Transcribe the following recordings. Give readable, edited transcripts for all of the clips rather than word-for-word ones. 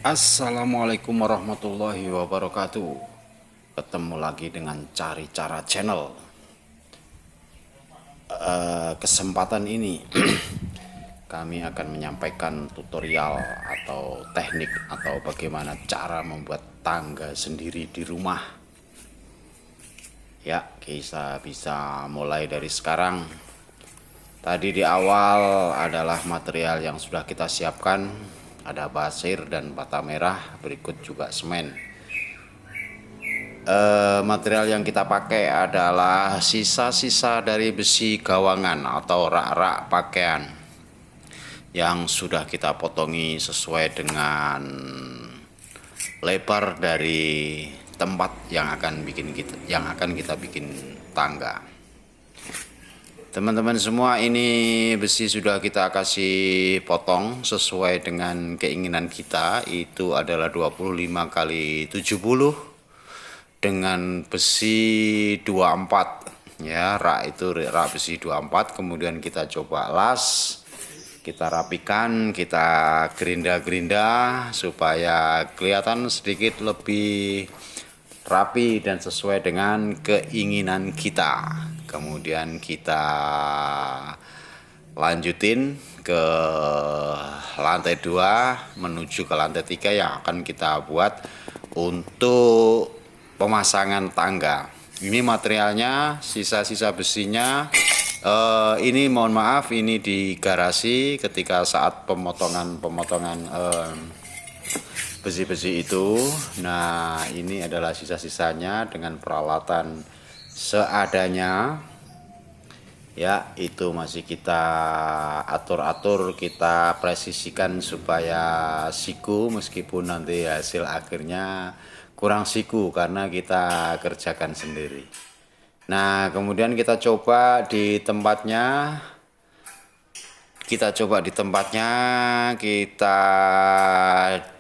Assalamualaikum warahmatullahi wabarakatuh. Ketemu lagi dengan Cari Cara Channel. Kesempatan ini kami akan menyampaikan tutorial atau teknik atau bagaimana cara membuat tangga sendiri di rumah. Ya, kita bisa mulai dari sekarang. Tadi di awal adalah material yang sudah kita siapkan. Ada pasir dan bata merah, berikut juga semen. Material yang kita pakai adalah sisa-sisa dari besi gawangan atau rak-rak pakaian yang sudah kita potongi sesuai dengan lebar dari tempat yang akan kita bikin tangga. Teman-teman semua, ini besi sudah kita kasih potong sesuai dengan keinginan kita. Itu adalah 25 kali 70 dengan besi 24 ya, rak besi 24. Kemudian kita coba las, kita rapikan, kita gerinda-gerinda supaya kelihatan sedikit lebih rapi dan sesuai dengan keinginan kita. Kemudian kita lanjutin ke lantai 2 menuju ke lantai 3 yang akan kita buat untuk pemasangan tangga. Ini materialnya, sisa-sisa besinya. Ini mohon maaf, ini di garasi ketika saat pemotongan besi-besi itu. Nah, ini adalah sisa-sisanya dengan peralatan seadanya. Ya, itu masih kita atur-atur, kita presisikan supaya siku, meskipun nanti hasil akhirnya kurang siku karena kita kerjakan sendiri. Nah, kemudian kita coba di tempatnya. Kita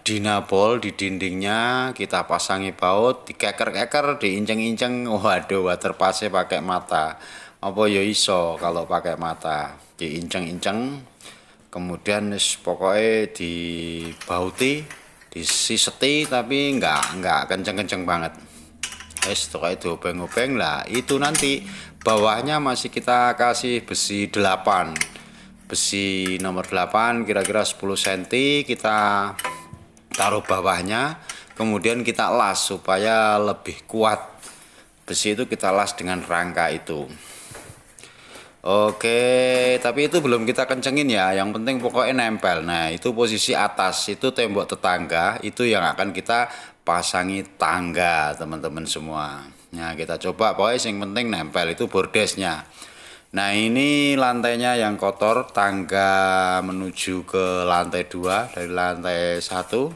dinabol di dindingnya, kita pasangi baut, dikeker-keker, diinceng-inceng. Waduh, waterpass pakai mata. Apa ya iso kalau pakai mata, diinceng-inceng. Kemudian pokoknya dibauti, disiseti, tapi enggak kenceng-kenceng banget. Pokoknya diobeng-obeng lah. Itu nanti bawahnya masih kita kasih besi 8. Besi nomor 8 kira-kira 10 cm kita taruh bawahnya, kemudian kita las supaya lebih kuat. Besi itu kita las dengan rangka itu. Oke, tapi itu belum kita kencengin ya, yang penting pokoknya nempel. Nah, itu posisi atas, itu tembok tetangga, itu yang akan kita pasangi tangga, teman-teman semua. Nah, kita coba, pokoknya yang penting nempel, itu bordesnya. Nah, ini lantainya yang kotor, tangga menuju ke lantai 2 dari lantai 1.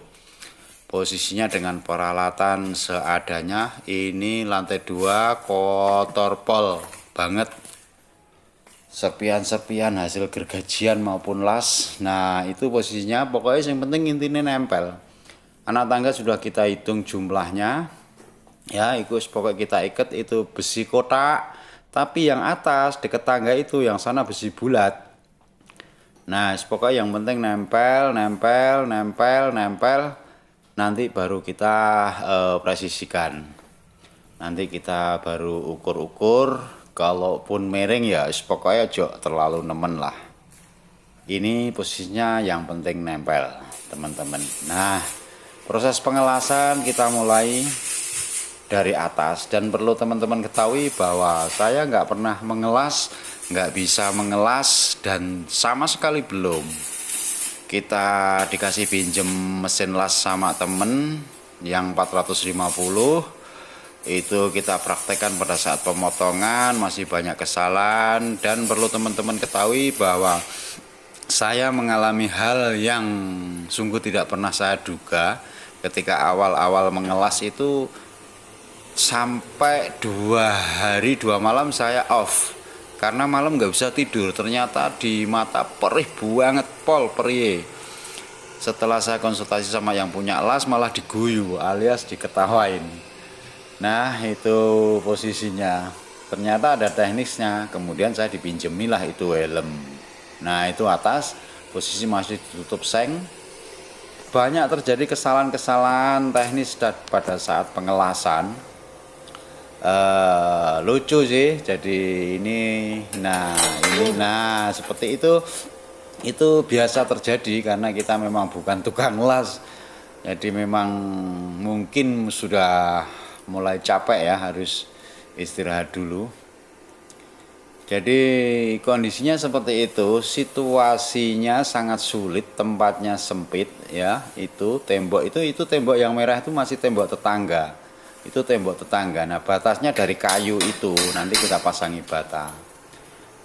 Posisinya dengan peralatan seadanya. Ini lantai 2 kotor pol banget. Serpian-serpian hasil gergajian maupun las. Nah, itu posisinya, pokoknya yang penting intinya nempel. Anak tangga sudah kita hitung jumlahnya. Ya, itu pokoknya kita ikat, itu besi kotak. Tapi yang atas dekat tangga itu, yang sana besi bulat. Nah, pokoknya yang penting nempel. Nanti baru kita presisikan. Nanti kita baru ukur-ukur. Kalaupun miring ya, pokoknya jok terlalu nemen lah. Ini posisinya yang penting nempel, teman-teman. Nah, proses pengelasan kita mulai dari atas, dan perlu teman-teman ketahui bahwa saya nggak pernah mengelas, nggak bisa mengelas, dan sama sekali belum. Kita dikasih pinjem mesin las sama temen yang 450, itu kita praktekkan pada saat pemotongan, masih banyak kesalahan. Dan perlu teman-teman ketahui bahwa saya mengalami hal yang sungguh tidak pernah saya duga ketika awal-awal mengelas itu. Sampai 2 hari 2 malam saya off karena malam nggak bisa tidur. Ternyata di mata perih banget, perih. Setelah saya konsultasi sama yang punya las, malah diguyu alias diketawain. Nah, itu posisinya. Ternyata ada teknisnya. Kemudian saya dipinjemilah itu helm. Nah, itu atas posisi masih ditutup seng. banyak terjadi kesalahan-kesalahan teknis pada saat pengelasan. Lucu sih, jadi nah seperti itu biasa terjadi karena kita memang bukan tukang las, jadi memang mungkin sudah mulai capek ya, harus istirahat dulu. Jadi kondisinya seperti itu, situasinya sangat sulit, tempatnya sempit ya. Itu tembok itu tembok yang merah itu masih tembok tetangga. Itu tembok tetangga. Nah, batasnya dari kayu itu, nanti kita pasangi bata.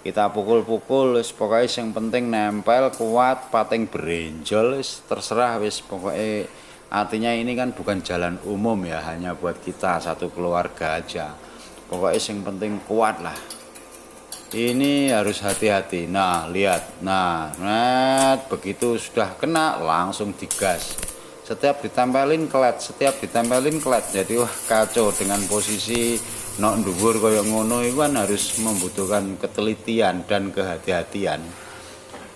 Kita pukul-pukul, pokoknya yang penting nempel kuat, pating berenjol, terserah wis pokoknya. Artinya ini kan bukan jalan umum ya, hanya buat kita satu keluarga aja. Pokoknya yang penting kuat lah. Ini harus hati-hati. Nah, lihat. Nah, begitu sudah kena langsung digas. Setiap ditempelin kelet. Jadi wah kacau dengan posisi nok dhuwur kaya ngono itu kan harus membutuhkan ketelitian dan kehati-hatian.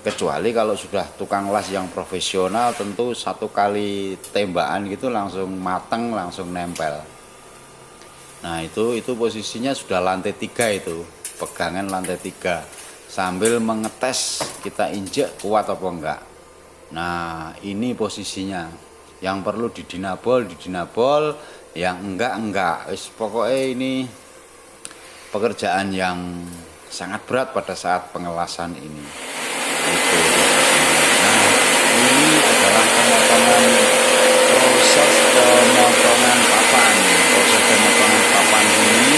Kecuali kalau sudah tukang las yang profesional, tentu satu kali tembakan gitu langsung mateng, langsung nempel. Nah, itu posisinya sudah lantai 3 itu. Pegangan lantai 3 sambil mengetes kita injek kuat apa enggak. Nah, ini posisinya yang perlu didinabol, yang enggak. Pokoknya ini pekerjaan yang sangat berat pada saat pengelasan ini. Itu. Nah, ini adalah proses pemotongan papan. Ini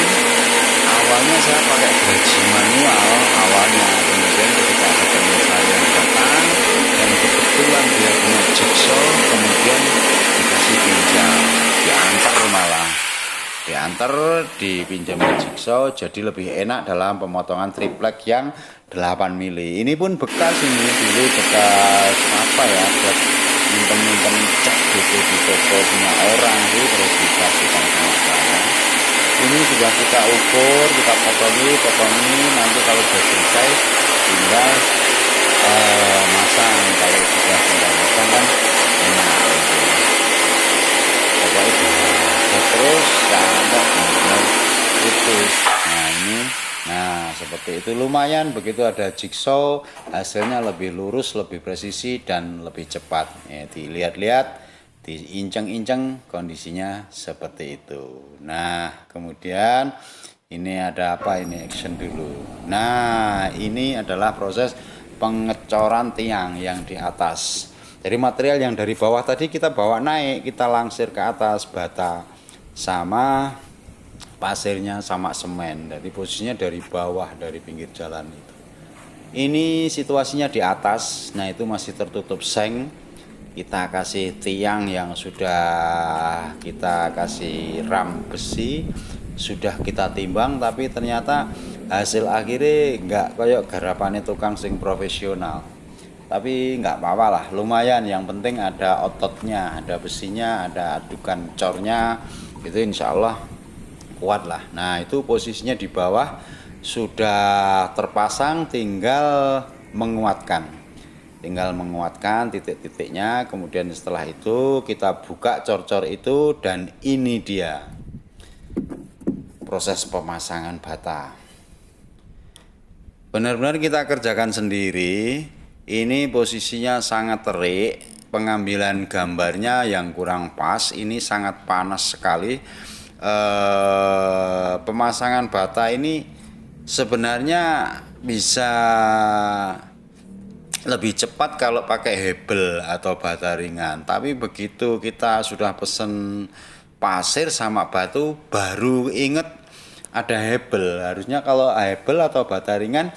awalnya saya pakai gergaji manual awalnya, kemudian ketika ada teman saya yang datang dan kebetulan dia punya jigsaw, kemudian dikasih pinjam, diantar dipinjamkan jigsaw, jadi lebih enak dalam pemotongan triplek yang 8 mili. Ini pun bekas dulu bekas apa ya, buat nyimpen cat gitu di toko punya orang sih, terus dikasihkan sama saya. Ini sudah kita ukur, kita potongi, nanti kalau sudah selesai tinggal masang. Kalau sudah masang kan enak gitu. Pokoknya terus sampai putus. Nah seperti itu, lumayan. Begitu ada jigsaw, hasilnya lebih lurus, lebih presisi dan lebih cepat ya. Dilihat-lihat, diinceng-inceng, kondisinya seperti itu. Nah kemudian ini ada apa, ini action dulu. Nah ini adalah proses pengecoran tiang yang di atas. Jadi material yang dari bawah tadi kita bawa naik, kita langsir ke atas, bata sama pasirnya sama semen. Jadi posisinya dari bawah, dari pinggir jalan itu. Ini situasinya di atas. Nah itu masih tertutup seng. Kita kasih tiang yang sudah kita kasih ram besi, sudah kita timbang, tapi ternyata hasil akhirnya enggak kayak garapannya tukang sing profesional. Tapi enggak apa-apa lah, lumayan. Yang penting ada ototnya, ada besinya, ada adukan cornya, itu insya Allah kuat lah. Nah itu posisinya di bawah sudah terpasang, tinggal menguatkan titik-titiknya. Kemudian setelah itu kita buka cor-cor itu, dan ini dia proses pemasangan bata. Benar-benar kita kerjakan sendiri. Ini posisinya sangat terik, pengambilan gambarnya yang kurang pas, ini sangat panas sekali. Pemasangan bata ini sebenarnya bisa lebih cepat kalau pakai hebel atau bata ringan, tapi begitu kita sudah pesen pasir sama batu baru inget ada hebel. Harusnya kalau hebel atau bata ringan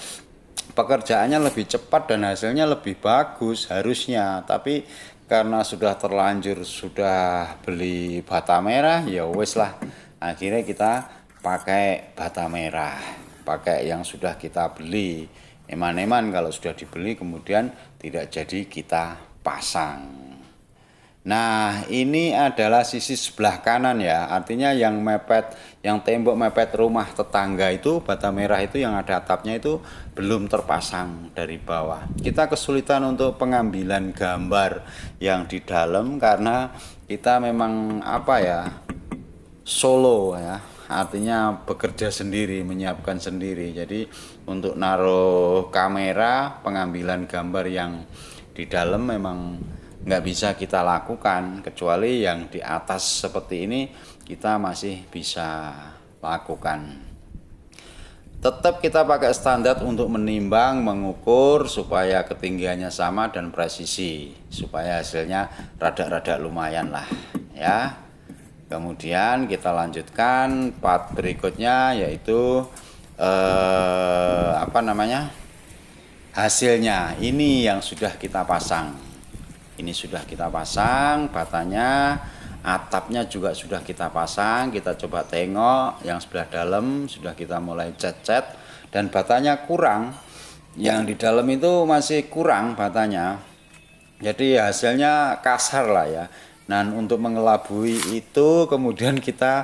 pekerjaannya lebih cepat dan hasilnya lebih bagus harusnya, tapi karena sudah terlanjur sudah beli bata merah, ya wes lah, akhirnya kita pakai bata merah, pakai yang sudah kita beli. Eman-eman kalau sudah dibeli kemudian tidak jadi kita pasang. Nah, ini adalah sisi sebelah kanan ya. Artinya yang mepet, yang tembok mepet rumah tetangga itu, bata merah itu yang ada atapnya itu belum terpasang dari bawah. Kita kesulitan untuk pengambilan gambar yang di dalam karena kita memang apa ya, solo ya. Artinya bekerja sendiri, menyiapkan sendiri. Jadi untuk naruh kamera, pengambilan gambar yang di dalam memang nggak bisa kita lakukan, kecuali yang di atas seperti ini kita masih bisa lakukan. Tetap kita pakai standar untuk menimbang, mengukur supaya ketinggiannya sama dan presisi, supaya hasilnya rada-rada lumayan lah ya. Kemudian kita lanjutkan part berikutnya, yaitu hasilnya. Ini yang sudah kita pasang. Ini sudah kita pasang batanya, atapnya juga sudah kita pasang. Kita coba tengok yang sebelah dalam sudah kita mulai cat-cat dan batanya kurang. Yang di dalam itu masih kurang batanya. Jadi hasilnya kasar lah ya. Nah, untuk mengelabui itu kemudian kita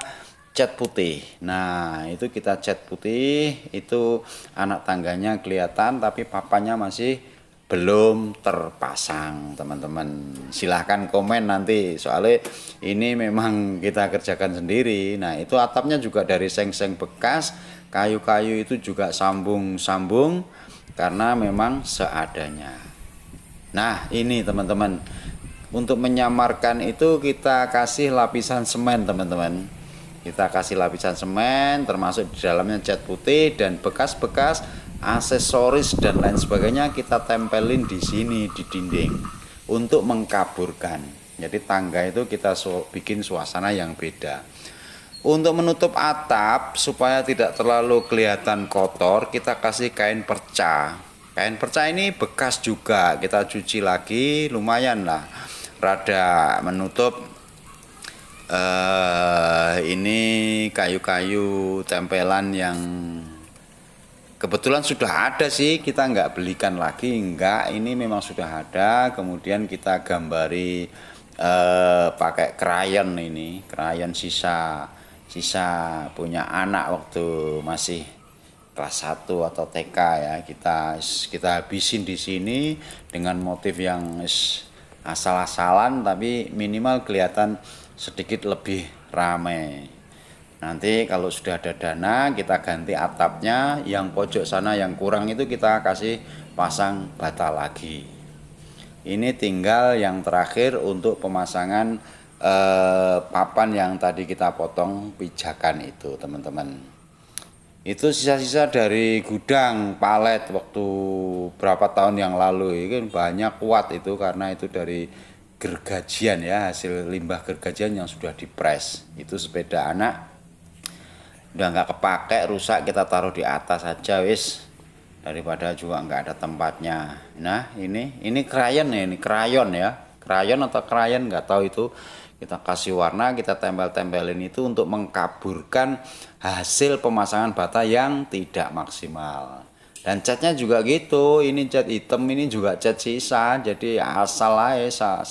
cat putih. Nah, itu kita cat putih, itu anak tangganya kelihatan tapi papanya masih belum terpasang, teman-teman. Silahkan komen nanti, soalnya ini memang kita kerjakan sendiri. Nah, itu atapnya juga dari seng-seng bekas, kayu-kayu itu juga sambung-sambung karena memang seadanya. Nah, ini teman-teman, untuk menyamarkan itu kita kasih lapisan semen, teman-teman. Kita kasih lapisan semen, termasuk di dalamnya cat putih dan bekas-bekas aksesoris dan lain sebagainya kita tempelin di sini di dinding untuk mengkaburkan. Jadi tangga itu kita bikin suasana yang beda. Untuk menutup atap supaya tidak terlalu kelihatan kotor, kita kasih kain perca. Kain perca ini bekas juga, kita cuci lagi, lumayan lah, rada menutup ini kayu-kayu tempelan yang kebetulan sudah ada sih, kita nggak belikan lagi, enggak, ini memang sudah ada. Kemudian kita gambari pakai krayon, ini krayon sisa punya anak waktu masih kelas 1 atau TK ya. Kita habisin di sini dengan motif yang asal-asalan tapi minimal kelihatan sedikit lebih ramai. Nanti kalau sudah ada dana kita ganti atapnya, yang pojok sana yang kurang itu kita kasih pasang bata lagi. Ini tinggal yang terakhir untuk pemasangan papan yang tadi kita potong pijakan itu, teman-teman. Itu sisa-sisa dari gudang palet waktu berapa tahun yang lalu. Ini banyak kuat itu karena itu dari gergajian ya, hasil limbah gergajian yang sudah dipres. Itu sepeda anak udah nggak kepake, rusak, kita taruh di atas aja wis, daripada juga nggak ada tempatnya. Nah, ini krayon ya, ini krayon ya, krayon atau krayon nggak tahu itu. Kita kasih warna, kita tempel-tempelin itu untuk mengkaburkan hasil pemasangan bata yang tidak maksimal. Dan catnya juga gitu, ini cat hitam, ini juga cat sisa, jadi asal aja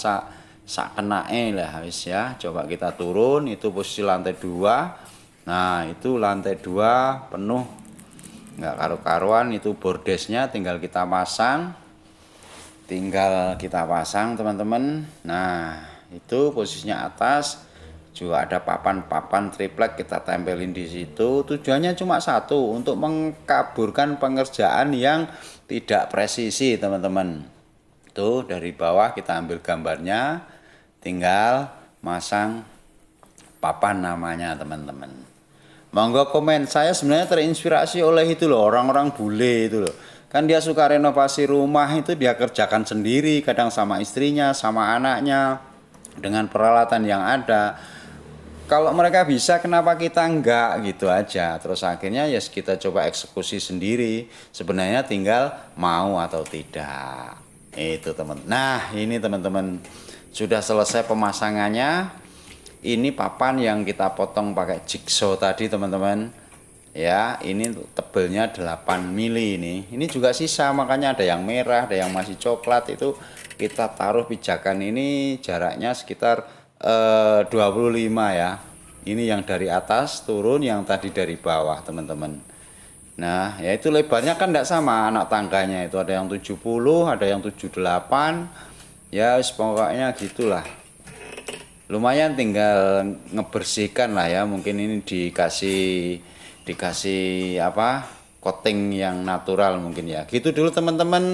sak kenae lah wis ya. Coba kita turun, itu posisi lantai 2. Nah, itu lantai 2 penuh, nggak karu-karuan. Itu bordesnya tinggal kita pasang, teman-teman. Nah, itu posisinya atas juga ada papan triplek kita tempelin di situ. Tujuannya cuma satu, untuk mengkaburkan pengerjaan yang tidak presisi, teman-teman. Tuh dari bawah kita ambil gambarnya, tinggal masang papan namanya, teman-teman. Monggo komen, saya sebenarnya terinspirasi oleh itu loh, orang-orang bule itu loh. Kan dia suka renovasi rumah, itu dia kerjakan sendiri, kadang sama istrinya, sama anaknya, dengan peralatan yang ada. Kalau mereka bisa, kenapa kita enggak, gitu aja. Terus akhirnya ya kita coba eksekusi sendiri. Sebenarnya tinggal mau atau tidak. Itu teman. Nah, ini teman-teman, sudah selesai pemasangannya. Ini papan yang kita potong pakai jigsaw tadi, teman-teman. Ya, ini tebelnya 8 mili ini. Ini juga sisa, makanya ada yang merah, ada yang masih coklat, itu kita taruh pijakan ini jaraknya sekitar 25 ya. Ini yang dari atas turun, yang tadi dari bawah teman-teman. Nah ya itu lebarnya kan tidak sama anak tangganya, itu ada yang 70, ada yang 78 ya, pokoknya gitulah. Lumayan, tinggal ngebersihkan lah ya, mungkin ini dikasih apa, coating yang natural mungkin ya. Gitu dulu teman-teman.